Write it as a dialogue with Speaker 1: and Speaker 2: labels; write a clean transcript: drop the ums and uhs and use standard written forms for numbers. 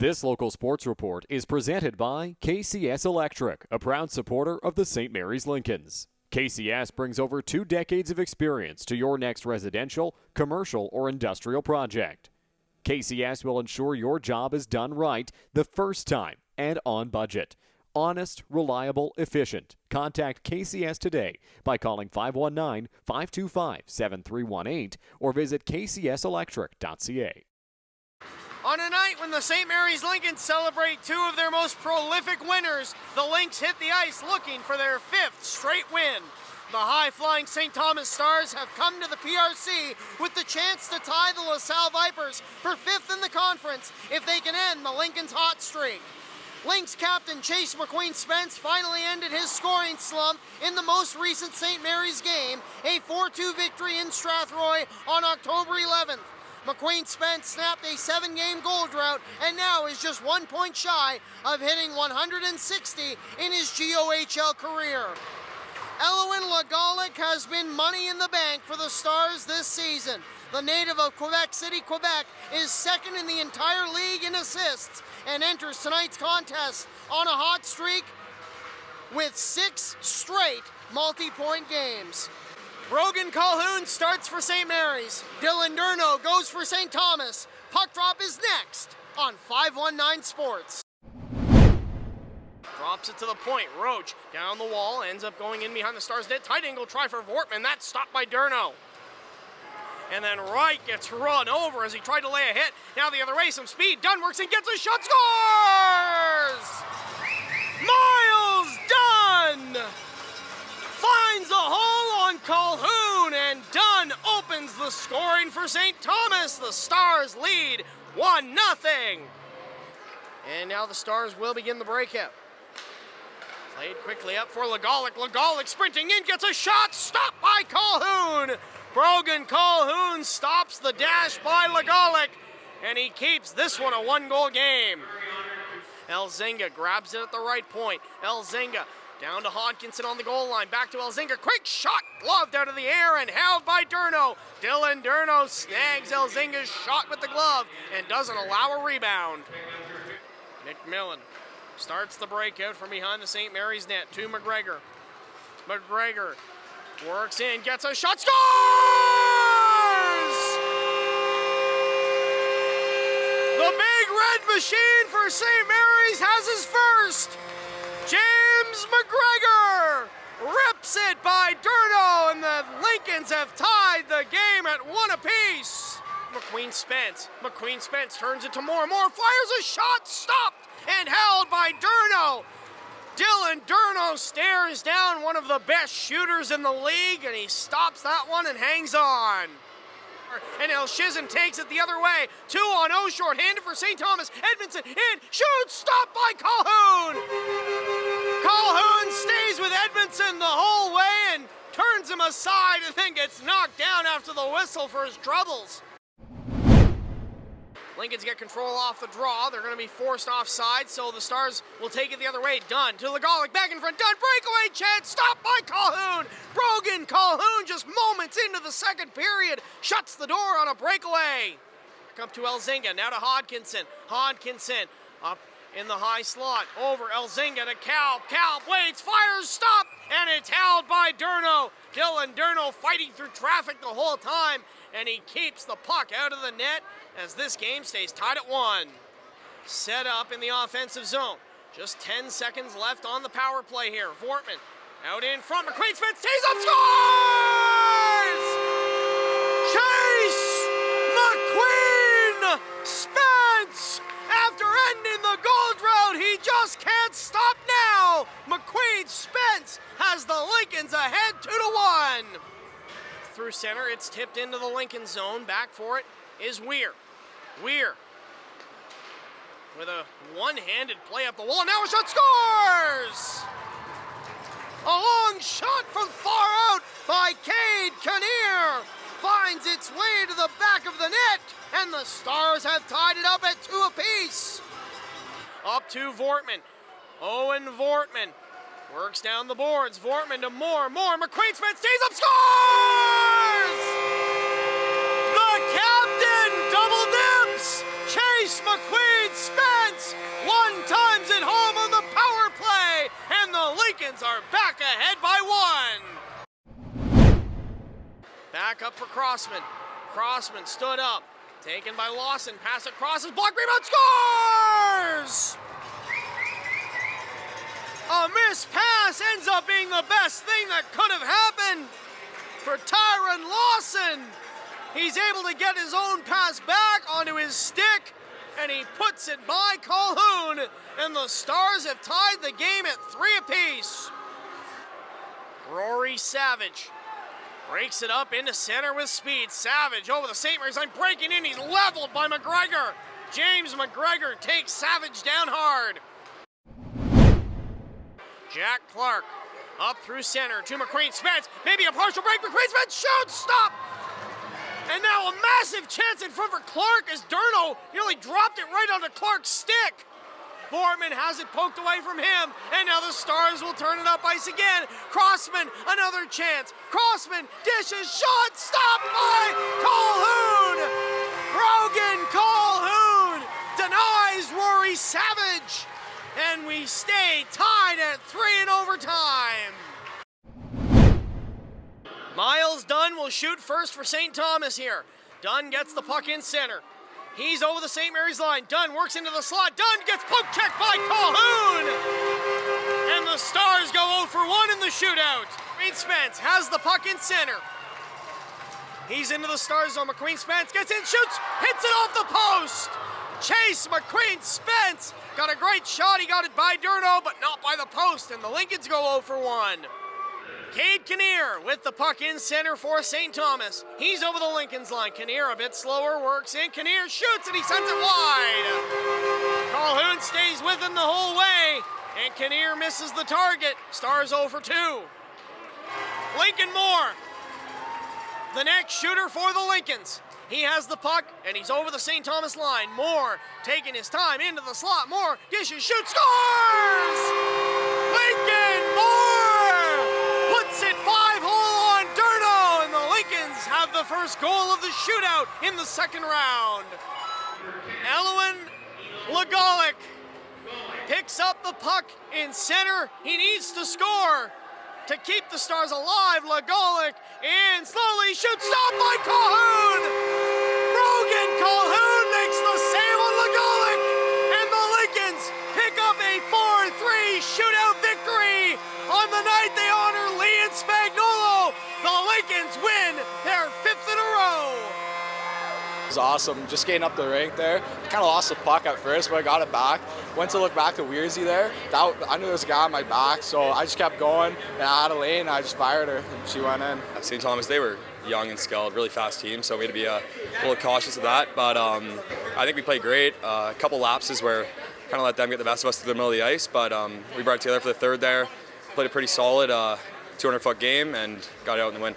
Speaker 1: This local sports report is presented by KCS Electric, a proud supporter of the St. Mary's Lincolns. KCS brings over 2 decades of experience to your next residential, commercial, or industrial project. KCS will ensure your job is done right the first time and on budget. Honest, reliable, efficient. Contact KCS today by calling 519-525-7318 or visit kcselectric.ca.
Speaker 2: On a night when the St. Mary's Lincolns celebrate 2 of their most prolific winners, the Lynx hit the ice looking for their 5th straight win. The high-flying St. Thomas Stars have come to the PRC with the chance to tie the LaSalle Vipers for 5th in the conference if they can end the Lincolns' hot streak. Lynx captain Chase McQueen-Spence finally ended his scoring slump in the most recent St. Mary's game, a 4-2 victory in Strathroy on October 11th. McQueen-Spence snapped a 7-game goal drought and now is just 1 point shy of hitting 160 in his GOHL career. Elwin Lagalic has been money in the bank for the Stars this season. The native of Quebec City, Quebec, is second in the entire league in assists and enters tonight's contest on a hot streak with 6 straight multi-point games. Brogan Calhoun starts for St. Mary's. Dylan Durno goes for St. Thomas. Puck drop is next on 519 Sports. Drops it to the point. Roach down the wall, ends up going in behind the Stars' net. Tight angle try for Vortman. That's stopped by Durno. And then Wright gets run over as he tried to lay a hit. Now the other way, some speed. Dunn works and gets a shot. Scores! Miles Dunn finds a hole on Calhoun, and Dunn opens the scoring for St. Thomas. The Stars lead 1-0. And now the Stars will begin the breakout. Played quickly up for Lagalic. Lagalic sprinting in, gets a shot, stopped by Calhoun. Brogan Calhoun stops the dash by Lagalic, and he keeps this one a 1-goal game. Elzinga grabs it at the right point. Elzinga down to Hodkinson on the goal line. Back to Elzinga. Quick shot, gloved out of the air and held by Durno. Dylan Durno snags Elzinga's shot with the glove and doesn't allow a rebound. Nick Millen starts the breakout from behind the St. Mary's net to McGregor. McGregor works in, gets a shot, scores! The big red machine for St. Mary's has his first. James McGregor rips it by Durno, and the Lincolns have tied the game at 1 apiece. McQueen-Spence turns it to Moore. Moore fires a shot, stopped and held by Durno. Dylan Durno stares down one of the best shooters in the league, and he stops that one and hangs on. And El Shizin takes it the other way. 2 on O, short-handed for St. Thomas. Edmondson in, shoots, stopped by Calhoun. Calhoun stays with Edmondson the whole way and turns him aside and then gets knocked down after the whistle for his troubles. Lincolns get control off the draw. They're going to be forced offside, so the Stars will take it the other way. Dunn to Lagalic, back in front. Dunn, breakaway chance, stopped by Calhoun. Brogan Calhoun, just moments into the second period, shuts the door on a breakaway. Back up to Elzinga, now to Hodkinson. Hodkinson up in the high slot, over Elzinga to Cal. Cal waits, fires, stop, and it's held by Durno. Dylan Durno fighting through traffic the whole time, and he keeps the puck out of the net as this game stays tied at 1. Set up in the offensive zone. Just 10 seconds left on the power play here. Vortman out in front. McQueen-Spence stays up, scores! Chase McQueen-Spence! After ending the goal drought, he just can't stop now. McQueen-Spence has the Lincolns ahead 2-1. Through center, it's tipped into the Lincoln zone. Back for it is Weir. Weir with a one-handed play up the wall. Now a shot, scores! A long shot from far out by Cade Kinnear finds its way to the back of the net, and the Stars have tied it up at 2 apiece. Up to Vortman. Owen Vortman works down the boards. Vortman to Moore. McQueen-Spence stays up, scores! The captain double dips. Chase Chase McQueen Spence 1-times it home on the power play, and the Lincolns are back ahead by 1. Back up for Crossman. Crossman stood up. Taken by Lawson. Pass across his block. Rebound. Scores! A missed pass ends up being the best thing that could have happened for Tyron Lawson. He's able to get his own pass back onto his stick, and he puts it by Calhoun, and the Stars have tied the game at 3 apiece. Rory Savage breaks it up into center with speed. Savage over the St. Mary's line, breaking in. He's leveled by McGregor. James McGregor takes Savage down hard. Jack Clark up through center to McQueen Spence. Maybe a partial break. McQueen Spence shoots. Stop. And now a massive chance in front for Clark as Durno nearly dropped it right onto Clark's stick. Foreman has it poked away from him, and now the Stars will turn it up ice again. Crossman, another chance. Crossman dishes, shot, stopped by Calhoun. Brogan Calhoun denies Rory Savage, and we stay tied at 3 in overtime. Miles Dunn will shoot first for St. Thomas here. Dunn gets the puck in center. He's over the St. Mary's line. Dunn works into the slot. Dunn gets poke checked by Calhoun. And the Stars go 0 for 1 in the shootout. McQueen Spence has the puck in center. He's into the Stars zone. McQueen Spence gets in, shoots, hits it off the post. Chase McQueen Spence got a great shot. He got it by Durno, but not by the post. And the Lincolns go 0 for 1. Cade Kinnear with the puck in center for St. Thomas. He's over the Lincolns line. Kinnear a bit slower, works in. Kinnear shoots and he sends it wide. Calhoun stays with him the whole way, and Kinnear misses the target. Stars 0 for 2. Lincoln Moore, the next shooter for the Lincolns. He has the puck, and he's over the St. Thomas line. Moore taking his time into the slot. Moore dishes, shoots, scores! Lincoln Moore puts it 5-hole on Durno, and the Lincolns have the first goal of the shootout in the second round. Elwin Legalick picks up the puck in center. He needs to score to keep the Stars alive. Legalick in, slowly shoots, stopped by Calhoun. Brogan Calhoun makes the save on Legalick, and the Lincolns pick up a 4-3 shootout victory. On the night they honor Lee and Spagnuolo, the Lincolns win their 5th in a row.
Speaker 3: It was awesome, just getting up the rink there. Kind of lost the puck at first, but I got it back. Went to look back to Weersy there. I knew there was a guy on my back, so I just kept going. And I had a lane, and I just fired her, and she went in.
Speaker 4: St. Thomas, they were young and skilled, really fast team, so we had to be a little cautious of that. But I think we played great. A couple lapses where kind of let them get the best of us through the middle of the ice, but we brought it together for the third there. Played a pretty solid 200-foot game and got out in the win.